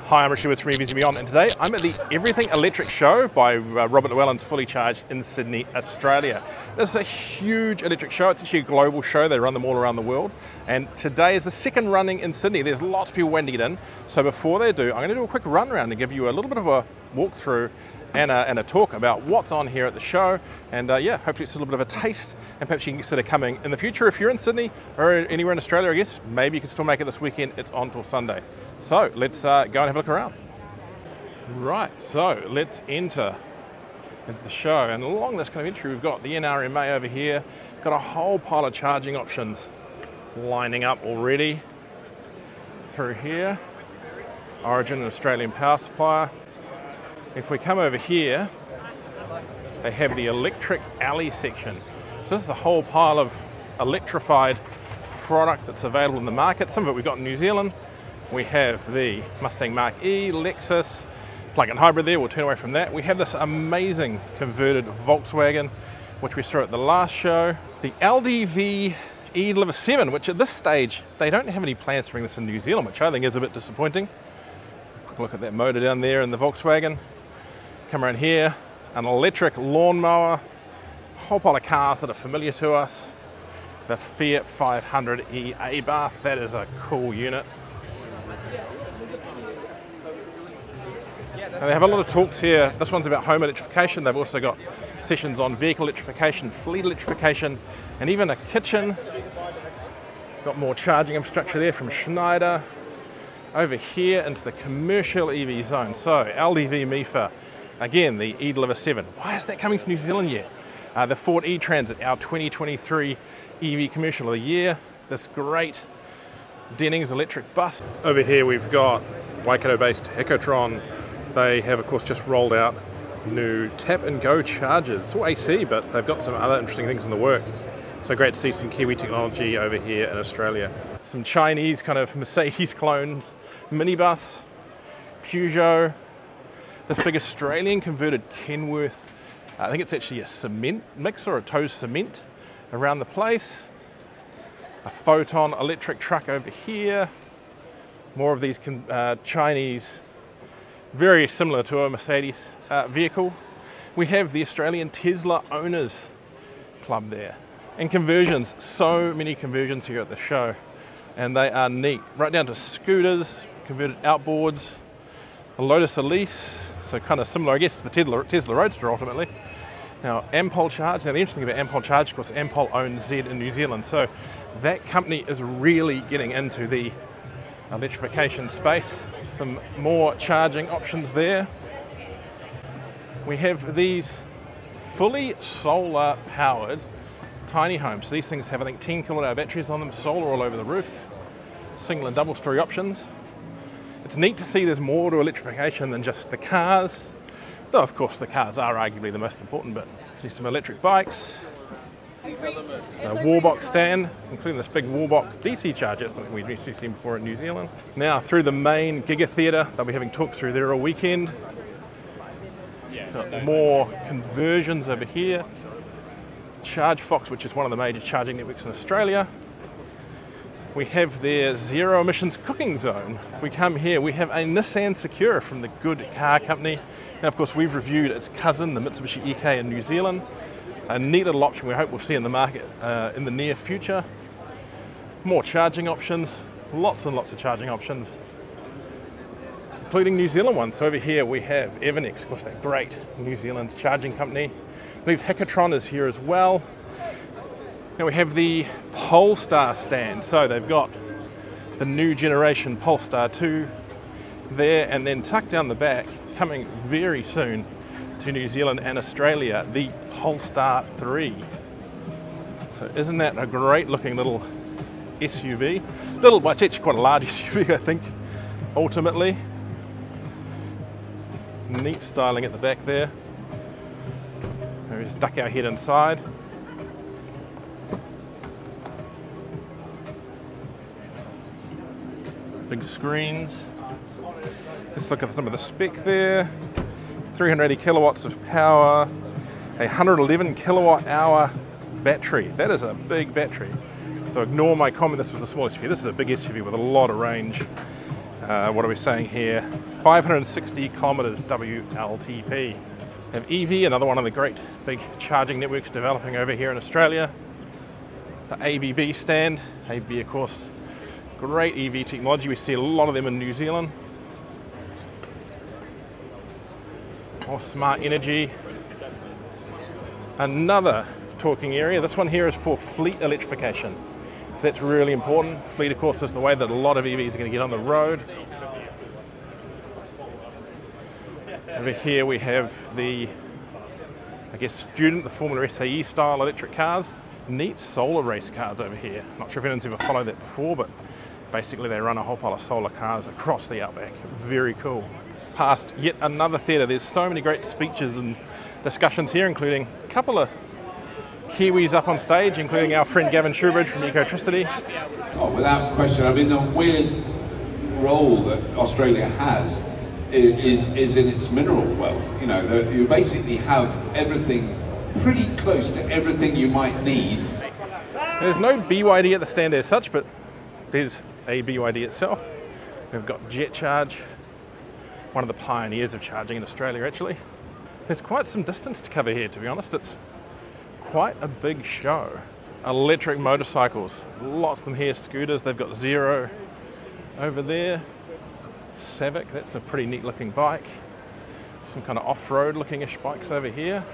Hi, I'm Richard from EVs Beyond, and today I'm at the Everything Electric show by Robert Llewellyn's Fully Charged in Sydney, Australia. This is a huge electric show. It's actually a global show. They run them all around the world. And today is the second running in Sydney. There's lots of people waiting to get in. So before they do, I'm going to do a quick run around and give you a little bit of a walkthrough and a talk about what's on here at the show. And yeah, hopefully it's a little bit of a taste, and perhaps you can consider coming in the future. If you're in Sydney or anywhere in Australia, I guess, maybe you can still make it this weekend. It's on till Sunday. So let's go and have a look around. Right, so let's enter into the show. And along this kind of entry, we've got the NRMA over here. Got a whole pile of charging options lining up already through here. Origin, an Australian power supplier. If we come over here, they have the electric alley section. So this is a whole pile of electrified product that's available in the market. Some of it we've got in New Zealand. We have the Mustang Mach-E, Lexus, plug-in hybrid there. We'll turn away from that. We have this amazing converted Volkswagen, which we saw at the last show. The LDV E-Liver7, which at this stage, they don't have any plans to bring this in New Zealand, which I think is a bit disappointing. Quick look at that motor down there in the Volkswagen. Come around here, an electric lawnmower, a whole pile of cars that are familiar to us. The Fiat 500e A-Bath, that is a cool unit. And they have a lot of talks here. This one's about home electrification. They've also got sessions on vehicle electrification, fleet electrification, and even a kitchen. Got more charging infrastructure there from Schneider. Over here into the commercial EV zone. So LDV MIFA. Again, the E-Liver7. Why is that coming to New Zealand yet? The Ford E-Transit, our 2023 EV Commercial of the Year. This great Dennings electric bus. Over here we've got Waikato-based Hecatron. They have, of course, just rolled out new tap-and-go chargers. It's all AC, but they've got some other interesting things in the works. So great to see some Kiwi technology over here in Australia. Some Chinese kind of Mercedes clones, minibus, Peugeot. This big Australian converted Kenworth, I think it's actually a cement mix or a tow cement around the place. A Photon electric truck over here. More of these Chinese, very similar to a Mercedes vehicle. We have the Australian Tesla Owners Club there. And conversions, so many conversions here at the show. And they are neat, right down to scooters, converted outboards, a Lotus Elise, so kind of similar, I guess, to the Tesla Roadster ultimately. Now, Ampol Charge. Now, the interesting thing about Ampol Charge, of course, Ampol owns Z in New Zealand, so that company is really getting into the electrification space. Some more charging options there. We have these fully solar powered tiny homes. So these things have, I think, 10 kilowatt hour batteries on them, solar all over the roof, single and double story options. It's neat to see there's more to electrification than just the cars, though of course the cars are arguably the most important, but see some electric bikes, a wallbox stand, including this big wallbox DC charger, something we've recently seen before in New Zealand. Now through the main Giga Theatre, they'll be having talks through there all weekend. Got more conversions over here. ChargeFox, which is one of the major charging networks in Australia. We have their zero emissions cooking zone. If we come here, we have a Nissan Secura from the Good Car Company. Now, of course, we've reviewed its cousin, the Mitsubishi EK in New Zealand. A neat little option we hope we'll see in the market in the near future. More charging options, lots and lots of charging options, including New Zealand ones. So over here we have Evernex, of course, that great New Zealand charging company. I believe Hecatron is here as well. Now we have the Polestar stand. So they've got the new generation Polestar 2 there, and then tucked down the back, coming very soon to New Zealand and Australia, the Polestar 3. So isn't that a great looking little SUV? Well, it's actually quite a large SUV, I think, ultimately. Neat styling at the back there. Maybe just duck our head inside. Big screens. Let's look at some of the spec there. 380 kilowatts of power, a 111 kilowatt hour battery. That is a big battery. So ignore my comment, this was a small SUV. This is a big SUV with a lot of range. What are we saying here? 560 kilometers WLTP. Have EV, another one of the great big charging networks developing over here in Australia. The ABB stand. ABB, of course, great EV technology. We see a lot of them in New Zealand. More smart energy. Another talking area. This one here is for fleet electrification. So that's really important. Fleet, of course, is the way that a lot of EVs are going to get on the road. Over here we have the, I guess, student, the Formula SAE style electric cars. Neat solar race cars over here. Not sure if anyone's ever followed that before, but basically they run a whole pile of solar cars across the outback. Very cool. Past yet another theatre. There's so many great speeches and discussions here, including a couple of Kiwis up on stage, including our friend Gavin Shoebridge from Ecotricity. Oh, without question. I mean, the weird role that Australia has is in its mineral wealth. You know, you basically have everything, pretty close to everything you might need. There's no BYD at the stand as such, but there's a BYD itself. We've got Jet Charge, one of the pioneers of charging in Australia actually. There's quite some distance to cover here, to be honest. It's quite a big show. Electric motorcycles, lots of them here. Scooters, they've got Zero over there. Savic, that's a pretty neat looking bike. Some kind of off-road looking-ish bikes over here.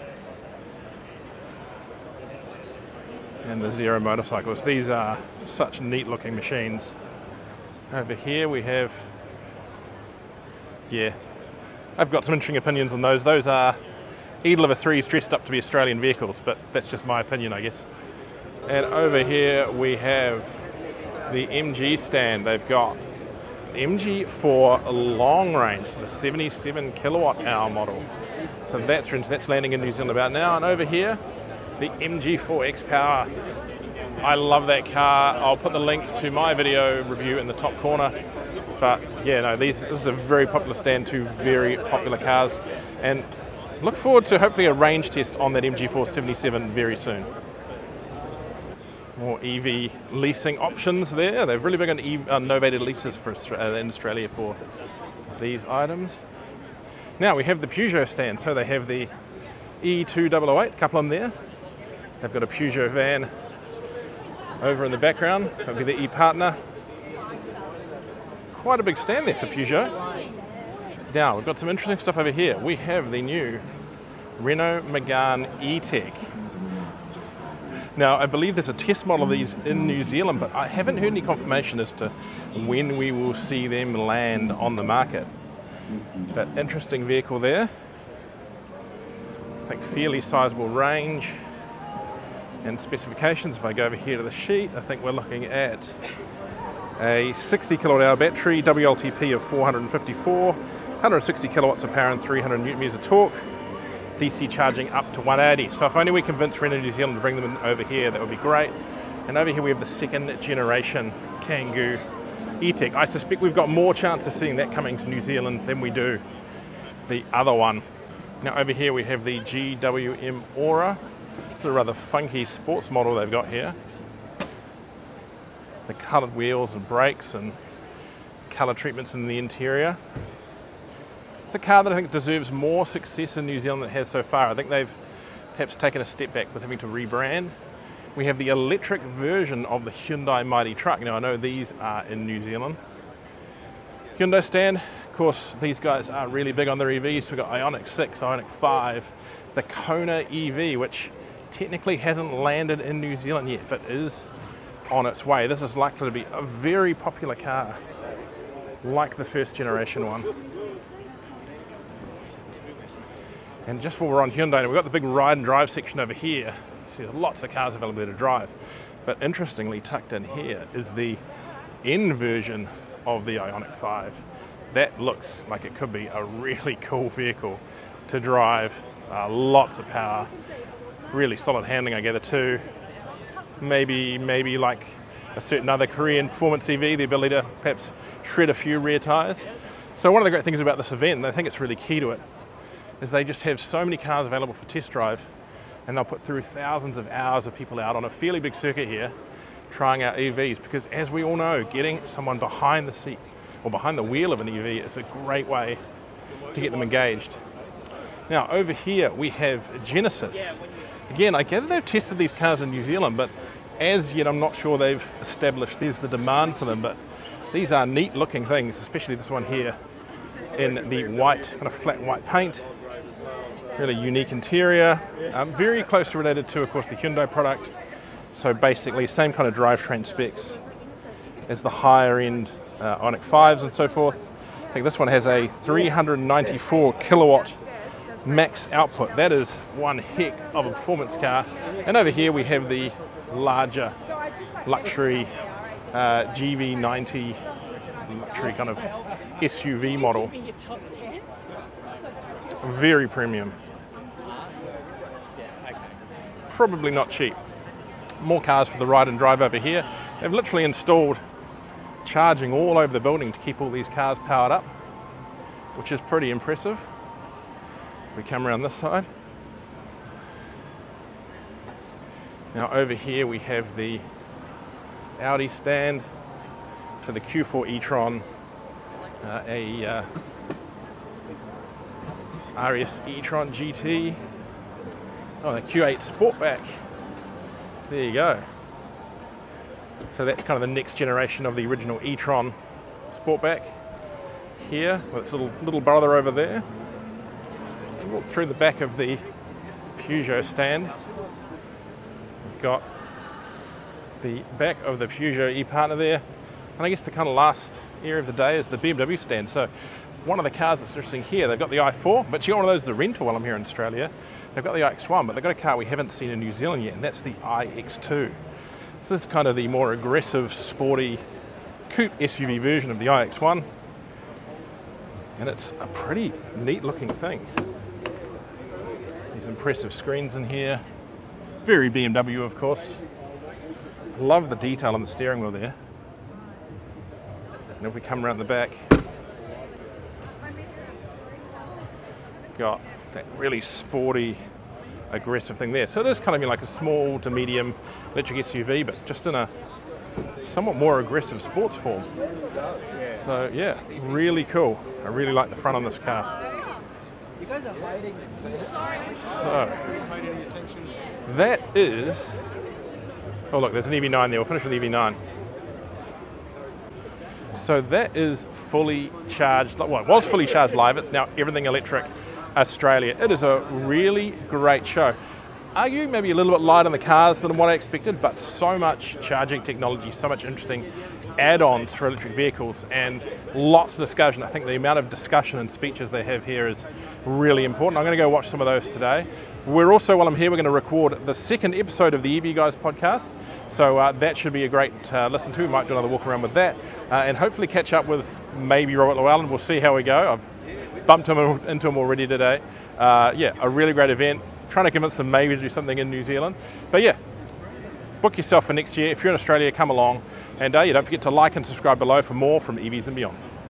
And the Zero motorcycles. These are such neat looking machines. Over here we have, yeah, I've got some interesting opinions on those. Those are E-Deliver 3s dressed up to be Australian vehicles, but that's just my opinion, I guess. And over here we have the MG stand. They've got MG for long range, so the 77 kilowatt hour model. So that's landing in New Zealand about now. And over here, the MG4 X-Power. I love that car. I'll put the link to my video review in the top corner. But yeah, no, this is a very popular stand, two very popular cars. And look forward to hopefully a range test on that MG4 77 very soon. More EV leasing options there. They're really big on novated leases for in Australia for these items. Now we have the Peugeot stand. So they have the E2008, a couple on there. They've got a Peugeot van over in the background. That'll be the E-Partner. Quite a big stand there for Peugeot. Now we've got some interesting stuff over here. We have the new Renault Megane E-Tech. Now I believe there's a test model of these in New Zealand, but I haven't heard any confirmation as to when we will see them land on the market. But interesting vehicle there. I think fairly sizable range and specifications. If I go over here to the sheet, I think we're looking at a 60 kilowatt hour battery, WLTP of 454, 160 kilowatts of power and 300 newton meters of torque, DC charging up to 180. So if only we convince Renault New Zealand to bring them in over here, that would be great. And over here we have the second generation Kangoo E-Tech. I suspect we've got more chance of seeing that coming to New Zealand than we do the other one. Now over here we have the GWM Aura. It's a rather funky sports model they've got here. The coloured wheels and brakes and colour treatments in the interior. It's a car that I think deserves more success in New Zealand than it has so far. I think they've perhaps taken a step back with having to rebrand. We have the electric version of the Hyundai Mighty Truck. Now I know these are in New Zealand. Hyundai stand, of course these guys are really big on their EVs. We've got Ioniq 6, Ioniq 5, the Kona EV, which technically hasn't landed in New Zealand yet, but is on its way. This is likely to be a very popular car, like the first generation one. And just while we're on Hyundai, we've got the big ride and drive section over here. So there's lots of cars available to drive. But interestingly, tucked in here is the N version of the Ioniq 5. That looks like it could be a really cool vehicle to drive. Lots of power, really solid handling, I gather too. Maybe like a certain other Korean performance EV, the ability to perhaps shred a few rear tyres. So one of the great things about this event, and I think it's really key to it, is they just have so many cars available for test drive, and they'll put through thousands of hours of people out on a fairly big circuit here trying out EVs, because as we all know, getting someone behind the seat or behind the wheel of an EV, it's a great way to get them engaged. Now over here we have Genesis. Again, I gather they've tested these cars in New Zealand, but as yet I'm not sure they've established there's the demand for them, but these are neat looking things, especially this one here in the white, kind of flat white paint. Really unique interior, very closely related to, of course, the Hyundai product. So basically, same kind of drivetrain specs as the higher end Ioniq 5s and so forth. I think this one has a 394 kilowatt max output. That is one heck of a performance car. And over here we have the larger luxury GV90 luxury kind of SUV model. Very premium. Probably not cheap. More cars for the ride and drive over here. They've literally installed charging all over the building to keep all these cars powered up, which is pretty impressive. If we come around this side. Now over here we have the Audi stand for the Q4 e-tron, a RS e-tron GT, oh, the Q8 Sportback. There you go. So that's kind of the next generation of the original e-tron Sportback. Here, with its little brother over there. Walk through the back of the Peugeot stand. We've got the back of the Peugeot e-partner there. And I guess the kind of last area of the day is the BMW stand. So one of the cars that's interesting here, they've got the i4, but you got one of those to rent while I'm here in Australia. They've got the iX1, but they've got a car we haven't seen in New Zealand yet, and that's the iX2. So this is kind of the more aggressive, sporty coupe SUV version of the iX1. And it's a pretty neat looking thing. These impressive screens in here. Very BMW, of course. Love the detail on the steering wheel there. And if we come around the back, got that really sporty, aggressive thing there. So it is kind of like a small to medium electric SUV, but just in a somewhat more aggressive sports form. So yeah, really cool. I really like the front on this car. You guys are hiding. So that is, oh look, there's an EV9 there. We'll finish with EV9. So that is fully charged, well, it was fully charged live. It's now everything electric Australia. It is a really great show. Arguably maybe a little bit light on the cars than what I expected, but so much charging technology, so much interesting add-ons for electric vehicles, and lots of discussion. I think the amount of discussion and speeches they have here is really important. I'm going to go watch some of those today. We're also, while I'm here, we're going to record the second episode of the EV Guys podcast. So that should be a great listen to. We might do another walk around with that, and hopefully catch up with maybe Robert Lllewellyn. We'll see how we go. I've bumped into him already today. Yeah, a really great event. Trying to convince them maybe to do something in New Zealand. But yeah, book yourself for next year. If you're in Australia, come along. And yeah, don't forget to like and subscribe below for more from EVs and Beyond.